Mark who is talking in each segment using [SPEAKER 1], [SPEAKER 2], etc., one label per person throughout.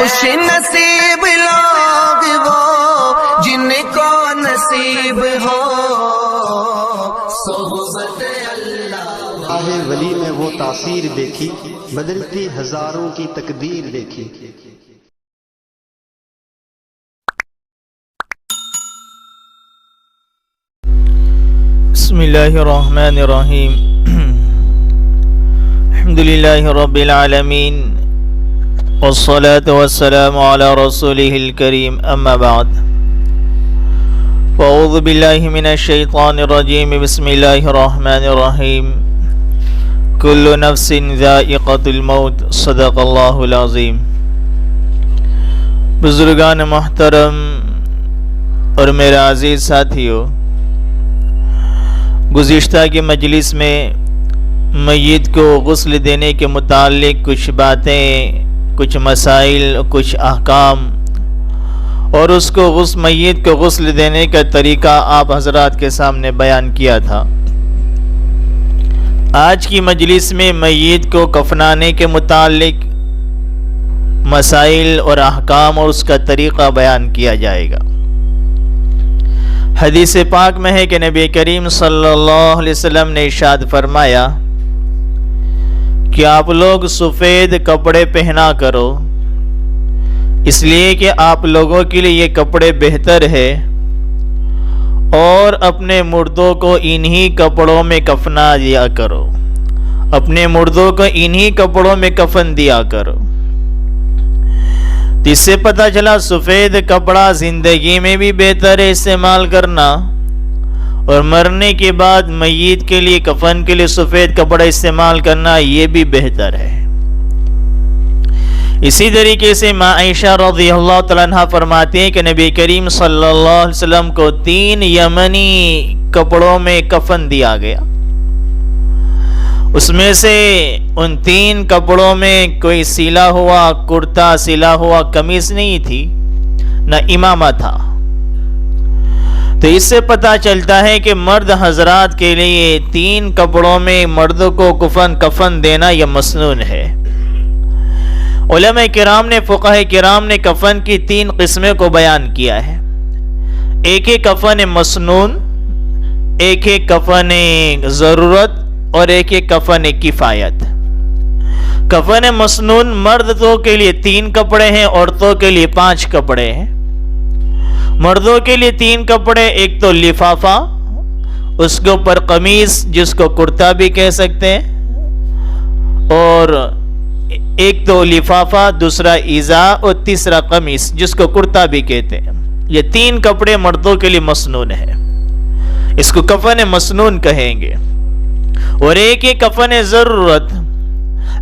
[SPEAKER 1] خوش نصیب لوگ وہ جن کو نصیب ہو صحبت اللہ۔
[SPEAKER 2] راہ ولی میں وہ تاثیر دیکھی، بدلتی ہزاروں کی تقدیر دیکھی۔
[SPEAKER 3] بسم اللہ الرحمن الرحیم، الحمدللہ رب العالمین، والصلاة والسلام علی رسولہ الکریم، اما بعد، فاعوذ باللہ من الشیطان الرجیم، بسم اللہ الرحمن الرحیم، کل نفس ذائقۃ الموت، صدق اللہ العظیم۔ بزرگان محترم اور میرے عزیز ساتھیو، گزشتہ کی مجلس میں میت کو غسل دینے کے متعلق کچھ باتیں، کچھ مسائل، کچھ احکام اور اس کو میت کو غسل دینے کا طریقہ آپ حضرات کے سامنے بیان کیا تھا۔ آج کی مجلس میں میت کو کفنانے کے متعلق مسائل اور احکام اور اس کا طریقہ بیان کیا جائے گا۔ حدیث پاک میں ہے کہ نبی کریم صلی اللہ علیہ وسلم نے ارشاد فرمایا کہ آپ لوگ سفید کپڑے پہنا کرو، اس لیے کہ آپ لوگوں کے لیے یہ کپڑے بہتر ہے، اور اپنے مردوں کو انہی کپڑوں میں کفنا دیا کرو، اپنے مردوں کو انہی کپڑوں میں کفن دیا کرو۔ اس سے پتہ چلا سفید کپڑا زندگی میں بھی بہتر ہے استعمال کرنا، اور مرنے کے بعد میت کے لیے کفن کے لیے سفید کپڑا استعمال کرنا یہ بھی بہتر ہے۔ اسی طریقے سے ماں عائشہ رضی اللہ تعالیٰ عنہ فرماتے ہیں کہ نبی کریم صلی اللہ علیہ وسلم کو 3 یمنی کپڑوں میں کفن دیا گیا۔ اس میں سے ان 3 کپڑوں میں کوئی سلا ہوا کرتا، سلا ہوا قمیص نہیں تھی، نہ امامہ تھا۔ تو اس سے پتہ چلتا ہے کہ مرد حضرات کے لیے 3 کپڑوں میں مردوں کو کفن دینا یہ مسنون ہے۔ علماء کرام نے، فقہاء کرام نے کفن کی 3 قسمیں کو بیان کیا ہے۔ ایک ہے کفن مسنون، ایک ہے کفن ضرورت، اور ایک ہے کفن کفایت۔ کفن مسنون مردوں کے لیے 3 کپڑے ہیں، عورتوں کے لیے 5 کپڑے ہیں۔ مردوں کے لیے 3 کپڑے، ایک تو لفافہ، اس کے اوپر قمیص جس کو کرتا بھی کہہ سکتے ہیں، اور ایک تو لفافہ، دوسرا ازا، اور تیسرا قمیص جس کو کرتا بھی کہتے ہیں۔ یہ 3 کپڑے مردوں کے لیے مسنون ہیں، اس کو کفن مسنون کہیں گے۔ اور ایک ہی کفن ضرورت،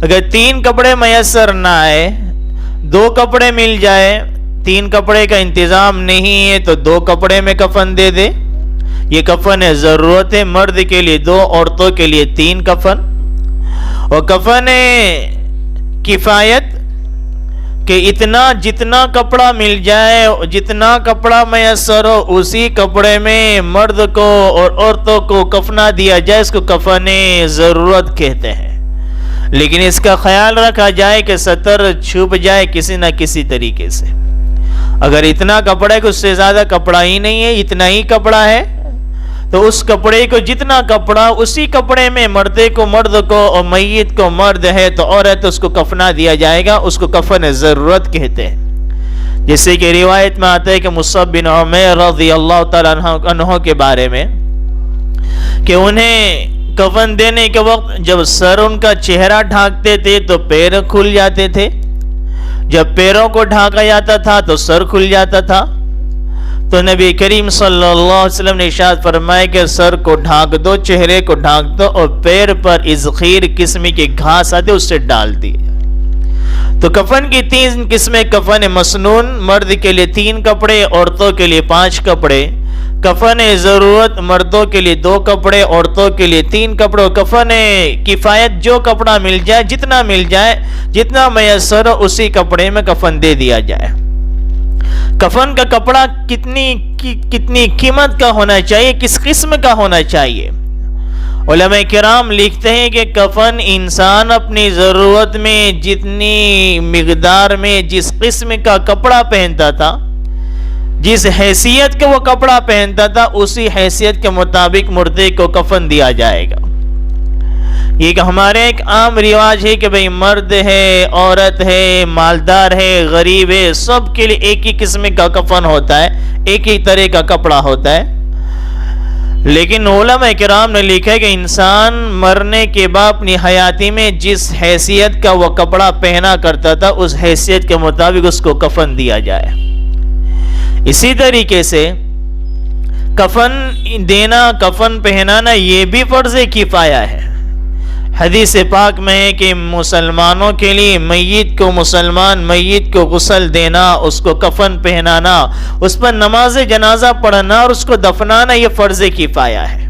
[SPEAKER 3] اگر 3 کپڑے میسر نہ آئے، 2 کپڑے مل جائے، 3 کپڑے کا انتظام نہیں ہے تو 2 کپڑے میں کفن دے دے، یہ کفن ضرورت ہے۔ مرد کے لیے 2، عورتوں کے لیے 3 کفن۔ اور کفن کفایت کہ جتنا کپڑا مل جائے، جتنا کپڑا میسر ہو، اسی کپڑے میں مرد کو اور عورتوں کو کفنا دیا جائے، اس کو کفن ضرورت کہتے ہیں۔ لیکن اس کا خیال رکھا جائے کہ سطر چھپ جائے کسی نہ کسی طریقے سے۔ اگر اتنا کپڑا ہے کہ اس سے زیادہ کپڑا ہی نہیں ہے، اتنا ہی کپڑا ہے، تو اس کپڑے کو جتنا کپڑا اسی کپڑے میں مرد کو اور میت کو مرد ہے تو عورت، اس کو کفنا دیا جائے گا، اس کو کفن ضرورت کہتے ہیں۔ جیسے کہ روایت میں آتا ہے کہ مصعب بن عمیر رضی اللہ تعالیٰ عنہ کے بارے میں کہ انہیں کفن دینے کے وقت جب سر ان کا چہرہ ڈھانکتے تھے تو پیر کھل جاتے تھے، جب پیروں کو ڈھانکا جاتا تھا تو سر کھل جاتا تھا۔ تو نبی کریم صلی اللہ علیہ وسلم نے ارشاد فرمایا کہ سر کو ڈھانک دو، چہرے کو ڈھانک دو، اور پیر پر ازخیر قسم کی گھاس آتے اس سے ڈال دی۔ تو کفن کی 3 قسمیں، کفن مسنون مرد کے لیے 3 کپڑے، عورتوں کے لیے 5 کپڑے، کفن ضرورت مردوں کے لیے 2 کپڑے، عورتوں کے لیے 3 کپڑے، اور کفن کفایت جو کپڑا مل جائے، جتنا میسر ہو اسی کپڑے میں کفن دے دیا جائے۔ کفن کا کپڑا کتنی قیمت کا ہونا چاہیے، کس قسم کا ہونا چاہیے، علماء کرام لکھتے ہیں کہ کفن انسان اپنی ضرورت میں جتنی مقدار میں جس قسم کا کپڑا پہنتا تھا، جس حیثیت کا وہ کپڑا پہنتا تھا، اسی حیثیت کے مطابق مردے کو کفن دیا جائے گا۔ یہ ہمارے ایک عام رواج ہے کہ بھئی مرد ہے، عورت ہے، مالدار ہے، غریب ہے، سب کے لیے ایک ہی قسم کا کفن ہوتا ہے، ایک ہی طرح کا کپڑا ہوتا ہے۔ لیکن علماء کرام نے لکھا ہے کہ انسان مرنے کے بعد اپنی حیاتی میں جس حیثیت کا وہ کپڑا پہنا کرتا تھا، اس حیثیت کے مطابق اس کو کفن دیا جائے۔ اسی طریقے سے کفن دینا، کفن پہنانا یہ بھی فرض کفایہ ہے۔ حدیث پاک میں ہے کہ مسلمانوں کے لیے میت کو غسل دینا، اس کو کفن پہنانا، اس پر نماز جنازہ پڑھنا اور اس کو دفنانا یہ فرض کفایہ ہے۔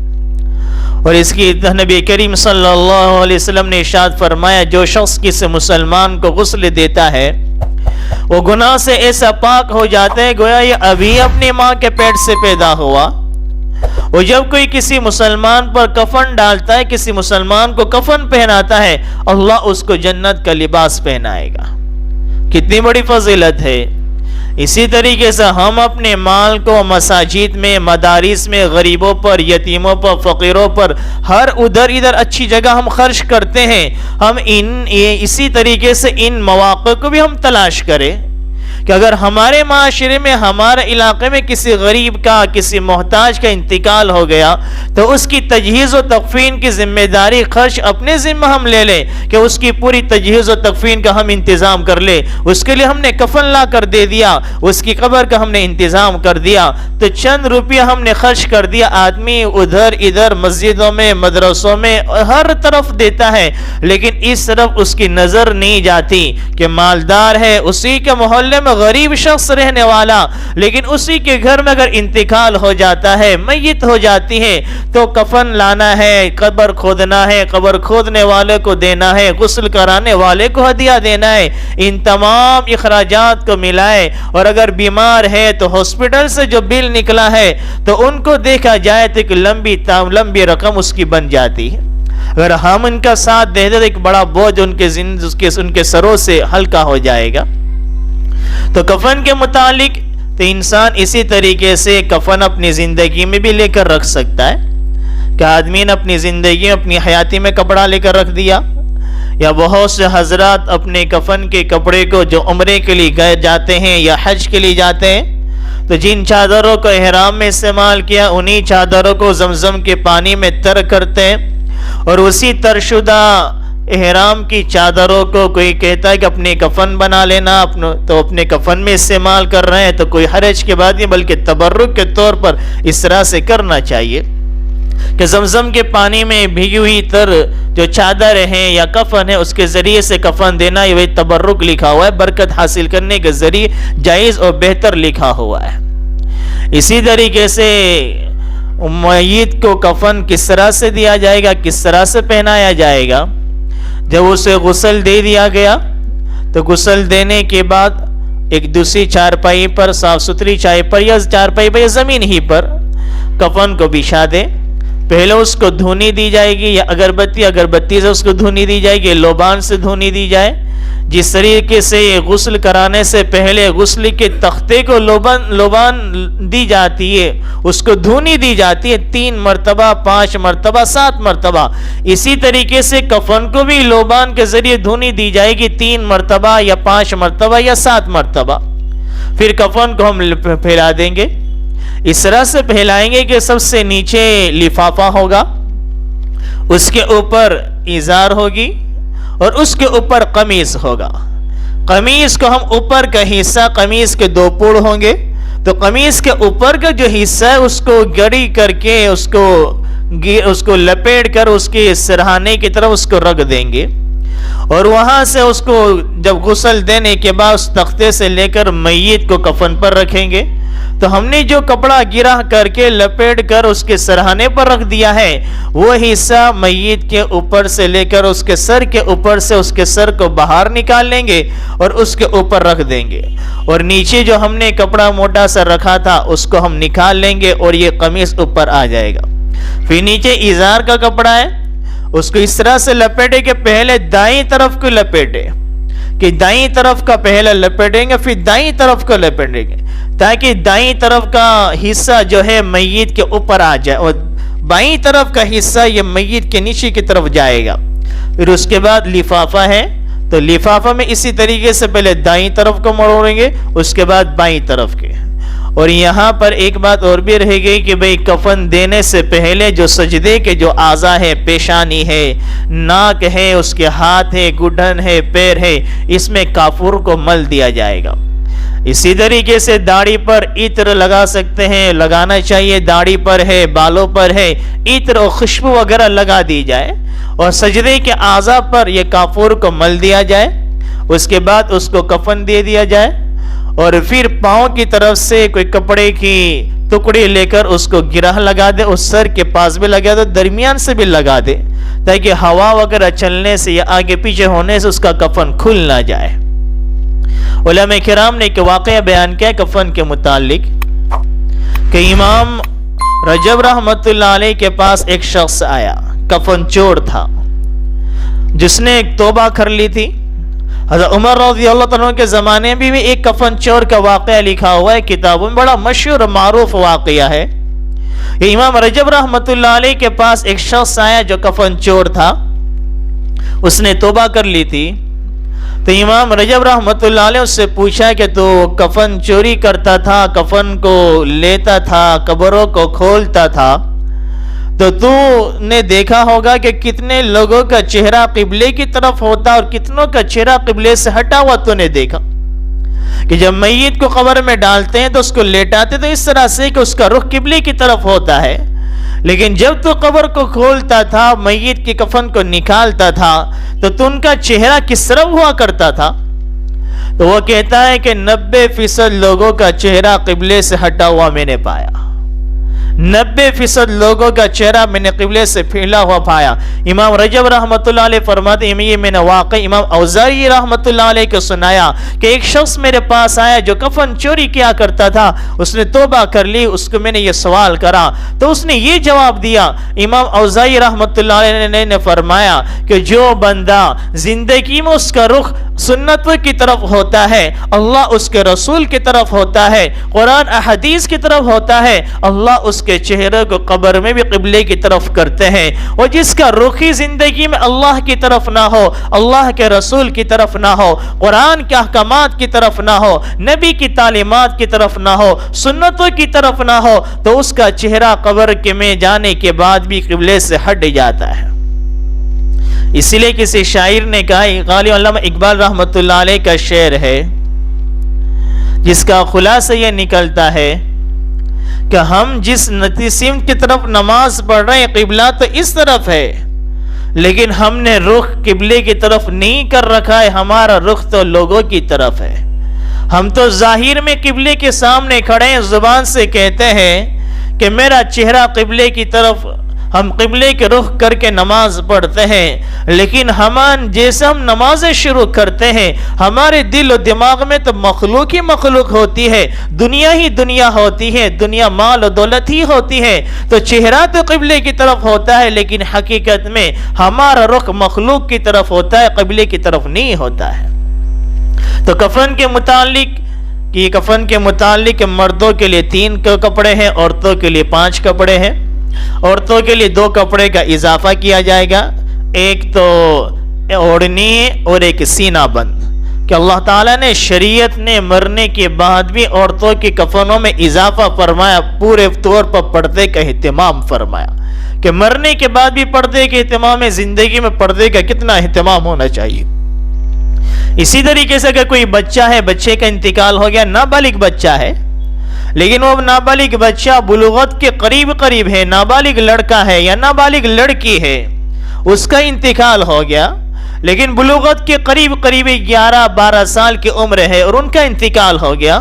[SPEAKER 3] اور اس کی نبی کریم صلی اللہ علیہ وسلم نے ارشاد فرمایا، جو شخص کسی مسلمان کو غسل دیتا ہے وہ گناہ سے ایسا پاک ہو جاتا ہے گویا یہ ابھی اپنی ماں کے پیٹ سے پیدا ہوا۔ اور جب کوئی کسی مسلمان پر کفن ڈالتا ہے، کسی مسلمان کو کفن پہناتا ہے، اللہ اس کو جنت کا لباس پہنائے گا۔ کتنی بڑی فضیلت ہے۔ اسی طریقے سے ہم اپنے مال کو مساجد میں، مدارس میں، غریبوں پر، یتیموں پر، فقیروں پر، ہر ادھر اچھی جگہ ہم خرچ کرتے ہیں۔ ہم اسی طریقے سے ان مواقع کو بھی ہم تلاش کریں کہ اگر ہمارے معاشرے میں، ہمارے علاقے میں کسی غریب کا، کسی محتاج کا انتقال ہو گیا تو اس کی تجہیز و تکفین کی ذمہ داری خرچ اپنے ذمہ ہم لے لیں کہ اس کی پوری تجہیز و تکفین کا ہم انتظام کر لیں۔ اس کے لیے ہم نے کفن لا کر دے دیا، اس کی قبر کا ہم نے انتظام کر دیا، تو چند روپیہ ہم نے خرچ کر دیا۔ آدمی ادھر مسجدوں میں، مدرسوں میں، ہر طرف دیتا ہے، لیکن اس طرف اس کی نظر نہیں جاتی کہ مالدار ہے، اسی کے محلے میں غریب شخص رہنے والا، لیکن اسی کے گھر میں اگر انتقال ہو جاتا ہے، میت ہو جاتی ہے، تو کفن لانا ہے، قبر کھودنا ہے، قبر کھودنے والے کو دینا ہے، غسل کرانے والے کو ہدیہ دینا ہے۔ ان تمام اخراجات کو ملائے، اور اگر بیمار ہے تو ہاسپٹل سے جو بل نکلا ہے تو ان کو دیکھا جائے تو ایک لمبی رقم اس کی بن جاتی ہے۔ اگر ہم ان کا ساتھ دے دیں تو ایک بڑا بوجھ ان کے سروں سے ہلکا ہو جائے گا۔ تو کفن کے متعلق تو انسان اسی طریقے سے کفن اپنی زندگی میں بھی لے کر رکھ سکتا ہے کہ آدمی نے اپنی زندگی میں، اپنی حیاتی میں کپڑا لے کر رکھ دیا، یا بہت سے حضرات اپنے کفن کے کپڑے کو جو عمرے کے لیے گئے جاتے ہیں یا حج کے لیے جاتے ہیں تو جن چادروں کو احرام میں استعمال کیا، انہی چادروں کو زمزم کے پانی میں تر کرتے ہیں، اور اسی ترشدہ احرام کی چادروں کو کوئی کہتا ہے کہ اپنے کفن بنا لینا، تو اپنے کفن میں استعمال کر رہے ہیں، تو کوئی حرج کی بات نہیں، بلکہ تبرک کے طور پر اس طرح سے کرنا چاہیے کہ زمزم کے پانی میں بھیگی ہوئی تر جو چادر ہیں یا کفن ہے، اس کے ذریعے سے کفن دینا، یہ تبرک لکھا ہوا ہے، برکت حاصل کرنے کے ذریعے جائز اور بہتر لکھا ہوا ہے۔ اسی طریقے سے میت کو کفن کس طرح سے دیا جائے گا، کس طرح سے پہنایا جائے گا؟ جب اسے غسل دے دیا گیا تو غسل دینے کے بعد ایک دوسری چارپائی پر، صاف ستھری چارپائی پر یا زمین ہی پر کفن کو بچھا دے۔ پہلے اس کو دھونی دی جائے گی، یا اگربتی سے اس کو دھونی دی جائے گی، لوبان سے دھونی دی جائے۔ جس طریقے سے غسل کرانے سے پہلے غسل کے تختے کو لوبان دی جاتی ہے، اس کو دھونی دی جاتی ہے 3 مرتبہ، 5 مرتبہ، 7 مرتبہ، اسی طریقے سے کفن کو بھی لوبان کے ذریعے دھونی دی جائے گی 3 مرتبہ یا 5 مرتبہ یا 7 مرتبہ۔ پھر کفن کو ہم پھیلا دیں گے، اس طرح سے پھیلائیں گے کہ سب سے نیچے لفافہ ہوگا، اس کے اوپر ازار ہوگی، اور اس کے اوپر قمیص ہوگا۔ قمیص کو ہم اوپر کا حصہ، قمیص کے 2 پوڑ ہوں گے، تو قمیص کے اوپر کا جو حصہ ہے اس کو گڑی کر کے، اس کو لپیٹ کر اس کے سرہانے کی طرف اس کو رکھ دیں گے، اور وہاں سے اس کو جب غسل دینے کے بعد اس تختے سے لے کر میت کو کفن پر رکھیں گے۔ تو ہم نے جو کپڑا گرہ کر کے لپیٹ کر اس کے سرہانے پر رکھ دیا ہے، وہ حصہ میت کے اوپر سے لے کر اس کے سر کے اوپر سے اس کے سر کو باہر نکال لیں گے اور اس کے اوپر رکھ دیں گے، اور نیچے جو ہم نے کپڑا موٹا سا رکھا تھا اس کو ہم نکال لیں گے، اور یہ قمیص اوپر آ جائے گا۔ پھر نیچے ازار کا کپڑا ہے، اس کو اس طرح سے لپیٹے کہ پہلے دائیں طرف کو لپیٹے، کہ دائیں طرف کا پہلے لپیٹیں گے پھر دائیں طرف کو لپیٹیں گے، تاکہ دائیں طرف کا حصہ جو ہے میت کے اوپر آ جائے اور بائیں طرف کا حصہ یہ میت کے نیچے کی طرف جائے گا۔ پھر اس کے بعد لفافہ ہے تو لفافہ میں اسی طریقے سے پہلے دائیں طرف کو موڑیں گے، اس کے بعد بائیں طرف کے۔ اور یہاں پر ایک بات اور بھی رہ گئی کہ بھئی کفن دینے سے پہلے جو سجدے کے جو اعضاء ہے، پیشانی ہے، ناک ہے، اس کے ہاتھ ہے، گھٹن ہے، پیر ہے، اس میں کافور کو مل دیا جائے گا۔ اسی طریقے سے داڑھی پر عطر لگا سکتے ہیں، لگانا چاہیے، داڑھی پر ہے، بالوں پر ہے، عطر اور خوشبو وغیرہ لگا دی جائے اور سجدے کے اعضاء پر یہ کافور کو مل دیا جائے۔ اس کے بعد اس کو کفن دے دیا جائے اور پھر پاؤں کی طرف سے کوئی کپڑے کی ٹکڑی لے کر اس کو گرہ لگا دے، اس سر کے پاس بھی لگا دے، درمیان سے بھی لگا دے، تاکہ ہوا وغیرہ چلنے سے یا آگے پیچھے ہونے سے اس کا کفن کھل نہ جائے۔ علماء کرام نے ایک واقعہ بیان کیا کفن کے متعلق کہ امام رجب رحمت اللہ علیہ کے پاس ایک شخص آیا، کفن چور تھا، جس نے ایک توبہ کر لی تھی۔ حضرت عمر رضی اللہ عنہ کے زمانے میں بھی ایک کفن چور کا واقعہ لکھا ہوا ہے کتابوں میں، بڑا مشہور معروف واقعہ ہے۔ یہ امام رجب رحمت اللہ علیہ کے پاس ایک شخص آیا جو کفن چور تھا، اس نے توبہ کر لی تھی۔ تو امام رجب رحمت اللہ علیہ اس سے پوچھا کہ تو کفن چوری کرتا تھا، کفن کو لیتا تھا، قبروں کو کھولتا تھا، تو نے دیکھا ہوگا کہ کتنے لوگوں کا چہرہ قبلے کی طرف ہوتا اور کتنوں کا چہرہ قبلے سے ہٹا ہوا تو نے دیکھا کہ جب میت کو قبر میں ڈالتے ہیں تو اس کو لیٹاتے تو اس طرح سے کہ اس کا رخ قبلے کی طرف ہوتا ہے، لیکن جب تو قبر کو کھولتا تھا، میت کی کفن کو نکالتا تھا تو ان کا چہرہ کس طرف ہوا کرتا تھا؟ تو وہ کہتا ہے کہ 90% لوگوں کا چہرہ قبلے سے ہٹا ہوا میں نے پایا، 90% لوگوں کا چہرہ میں نے قبلے سے پھیلا ہوا پایا۔ امام رجب رحمت اللہ علیہ فرماتے ہیں یہ میں نے واقع امام اوزاعی رحمت اللہ علیہ کو سنایا کہ ایک شخص میرے پاس آیا جو کفن چوری کیا کرتا تھا، اس نے توبہ کر لی، اس کو میں نے یہ سوال کرا تو اس نے یہ جواب دیا۔ امام اوزاعی رحمت اللہ علیہ نے فرمایا کہ جو بندہ زندگی میں اس کا رخ سنتوں کی طرف ہوتا ہے، اللہ اس کے رسول کی طرف ہوتا ہے، قرآن احادیث کی طرف ہوتا ہے، اللہ اس کے چہرے کو قبر میں بھی قبلے کی طرف کرتے ہیں۔ اور جس کا رخی زندگی میں اللہ کی طرف نہ ہو، اللہ کے رسول کی طرف نہ ہو، قرآن کے احکامات کی طرف نہ ہو، نبی کی تعلیمات کی طرف نہ ہو، سنتوں کی طرف نہ ہو، تو اس کا چہرہ قبر کے میں جانے کے بعد بھی قبلے سے ہٹ جاتا ہے۔ اسی لیے کسی شاعر نے کہا، غالب علامہ اقبال رحمت اللہ علیہ کا شعر ہے جس کا خلاصہ یہ نکلتا ہے کہ ہم جس سمت کی طرف نماز پڑھ رہے ہیں قبلہ تو اس طرف ہے، لیکن ہم نے رخ قبلے کی طرف نہیں کر رکھا ہے، ہمارا رخ تو لوگوں کی طرف ہے۔ ہم تو ظاہر میں قبلے کے سامنے کھڑے ہیں، زبان سے کہتے ہیں کہ میرا چہرہ قبلے کی طرف، ہم قبلے کے رخ کر کے نماز پڑھتے ہیں، لیکن جیسے ہم نمازیں شروع کرتے ہیں ہمارے دل و دماغ میں تو مخلوق ہی مخلوق ہوتی ہے، دنیا ہی دنیا ہوتی ہے، دنیا مال و دولت ہی ہوتی ہے، تو چہرہ تو قبلے کی طرف ہوتا ہے لیکن حقیقت میں ہمارا رخ مخلوق کی طرف ہوتا ہے، قبلے کی طرف نہیں ہوتا ہے۔ تو کفن کے متعلق مردوں کے لیے 3 کپڑے ہیں، عورتوں کے لیے 5 کپڑے ہیں۔ عورتوں کے لیے 2 کپڑے کا اضافہ کیا جائے گا، ایک تو اوڑھنی اور ایک سینہ بند، کہ اللہ تعالیٰ نے شریعت نے مرنے کے بعد بھی عورتوں کے کفنوں میں اضافہ فرمایا، پورے طور پر پردے کا اہتمام فرمایا کہ مرنے کے بعد بھی پردے کے اہتمام ہے، زندگی میں پردے کا کتنا اہتمام ہونا چاہیے۔ اسی طریقے سے اگر کوئی بچہ ہے، بچے کا انتقال ہو گیا، نابالغ بچہ ہے لیکن وہ نابالغ بچہ بلوغت کے قریب ہے، نابالغ لڑکا ہے یا نابالغ لڑکی ہے، اس کا انتقال ہو گیا لیکن بلوغت کے قریب 11-12 سال کی عمر ہے اور ان کا انتقال ہو گیا،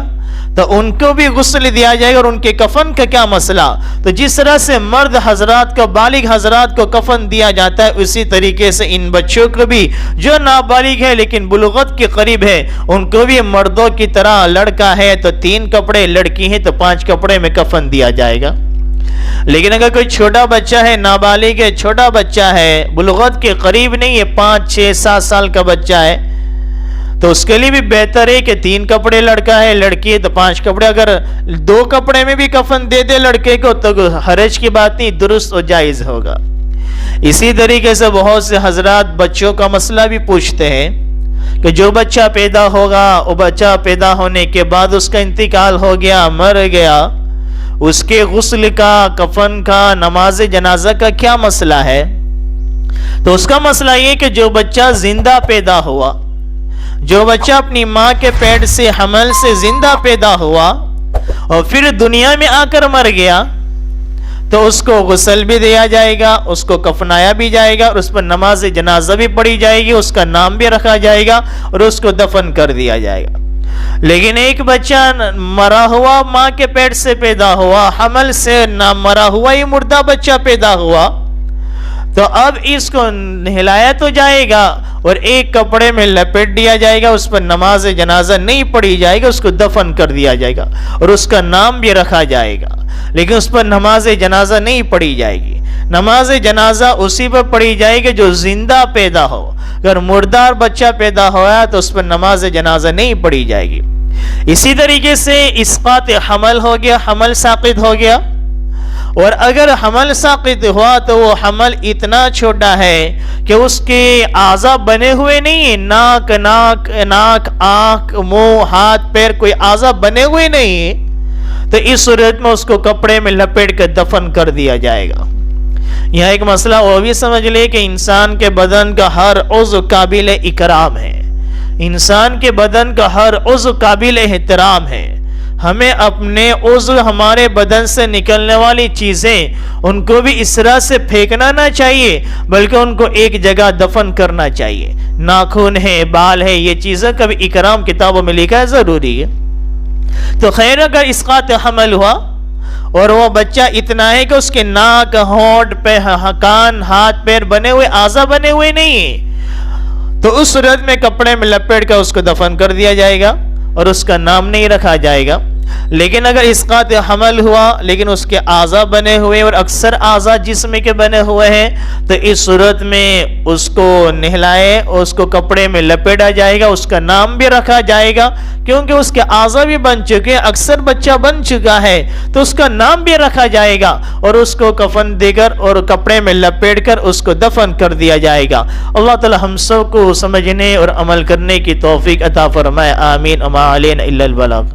[SPEAKER 3] تو ان کو بھی غسل دیا جائے گا۔ اور ان کے کفن کا کیا مسئلہ؟ تو جس طرح سے مرد حضرات کو، بالغ حضرات کو کفن دیا جاتا ہے، اسی طریقے سے ان بچوں کو بھی جو نابالغ ہے لیکن بلوغت کے قریب ہے ان کو بھی مردوں کی طرح، لڑکا ہے تو 3 کپڑے، لڑکی ہے تو 5 کپڑے میں کفن دیا جائے گا۔ لیکن اگر کوئی چھوٹا بچہ ہے، نابالغ ہے، چھوٹا بچہ ہے، بلوغت کے قریب نہیں ہے، 5 6 7 سال کا بچہ ہے، تو اس کے لیے بھی بہتر ہے کہ 3 کپڑے، لڑکا ہے لڑکی ہے تو 5 کپڑے، اگر 2 کپڑے میں بھی کفن دے دے لڑکے کو تو حرج کی بات نہیں، درست و جائز ہوگا۔ اسی طریقے سے بہت سے حضرات بچوں کا مسئلہ بھی پوچھتے ہیں کہ جو بچہ پیدا ہوگا، وہ بچہ پیدا ہونے کے بعد اس کا انتقال ہو گیا، مر گیا، اس کے غسل کا، کفن کا، نماز جنازہ کا کیا مسئلہ ہے؟ تو اس کا مسئلہ یہ کہ جو بچہ زندہ پیدا ہوا، جو بچہ اپنی ماں کے پیٹ سے، حمل سے زندہ پیدا ہوا اور پھر دنیا میں آ کر مر گیا، تو اس کو غسل بھی دیا جائے گا، اس کو کفنایا بھی جائے گا، اور اس پر نماز جنازہ بھی پڑھی جائے گی، اس کا نام بھی رکھا جائے گا اور اس کو دفن کر دیا جائے گا۔ لیکن ایک بچہ مرا ہوا ماں کے پیٹ سے پیدا ہوا، حمل سے نہ مرا ہوا ہی مردہ بچہ پیدا ہوا، تو اب اس کو نہلایا تو جائے گا اور ایک کپڑے میں لپیٹ دیا جائے گا، اس پر نماز جنازہ نہیں پڑھی جائے گا، اس کو دفن کر دیا جائے گا اور اس کا نام بھی رکھا جائے گا، لیکن اس پر نماز جنازہ نہیں پڑھی جائے گی۔ نماز جنازہ اسی پر پڑھی جائے گی جو زندہ پیدا ہو، اگر مردار بچہ پیدا ہوا تو اس پر نماز جنازہ نہیں پڑھی جائے گی۔ اسی طریقے سے اسقاط حمل ہو گیا، حمل ساقط ہو گیا، اور اگر حمل ساقط ہوا تو وہ حمل اتنا چھوٹا ہے کہ اس کے اعضاء بنے ہوئے نہیں ہیں، ناک، آنکھ، منہ، ہاتھ، پیر، کوئی اعضاء بنے ہوئے نہیں ہیں، تو اس صورت میں اس کو کپڑے میں لپیٹ کر دفن کر دیا جائے گا۔ یہاں ایک مسئلہ وہ بھی سمجھ لے کہ انسان کے بدن کا ہر عضو قابل اکرام ہے، انسان کے بدن کا ہر عضو قابل احترام ہے۔ ہمیں اپنے عضو، ہمارے بدن سے نکلنے والی چیزیں، ان کو بھی اس طرح سے پھینکنا نہ چاہیے، بلکہ ان کو ایک جگہ دفن کرنا چاہیے۔ ناخن ہے، بال ہے، یہ چیزیں کبھی اکرام کتابوں میں لکھا ہے، ضروری ہے۔ تو خیر اگر اسقاط حمل ہوا اور وہ بچہ اتنا ہے کہ اس کے ناک، ہونٹ، کان، ہاتھ، پیر بنے ہوئے، اعضاء بنے ہوئے نہیں ہیں، تو اس صورت میں کپڑے میں لپیٹ کر اس کو دفن کر دیا جائے گا اور اس کا نام نہیں رکھا جائے گا۔ لیکن اگر اسقاط حمل ہوا لیکن اس کے اعضاء بنے ہوئے اور اکثر اعضاء جسم کے بنے ہوئے ہیں، تو اس صورت میں اس کو نہلائے اور اس کو کپڑے میں لپیٹا جائے گا، اس کا نام بھی رکھا جائے گا، کیونکہ اس کے اعضاء بھی بن چکے ہیں، اکثر بچہ بن چکا ہے، تو اس کا نام بھی رکھا جائے گا اور اس کو کفن دے کر اور کپڑے میں لپیٹ کر اس کو دفن کر دیا جائے گا۔ اللہ تعالی ہم سب کو سمجھنے اور عمل کرنے کی توفیق عطا فرمائے، آمین۔ وما علینا الا البلاغ۔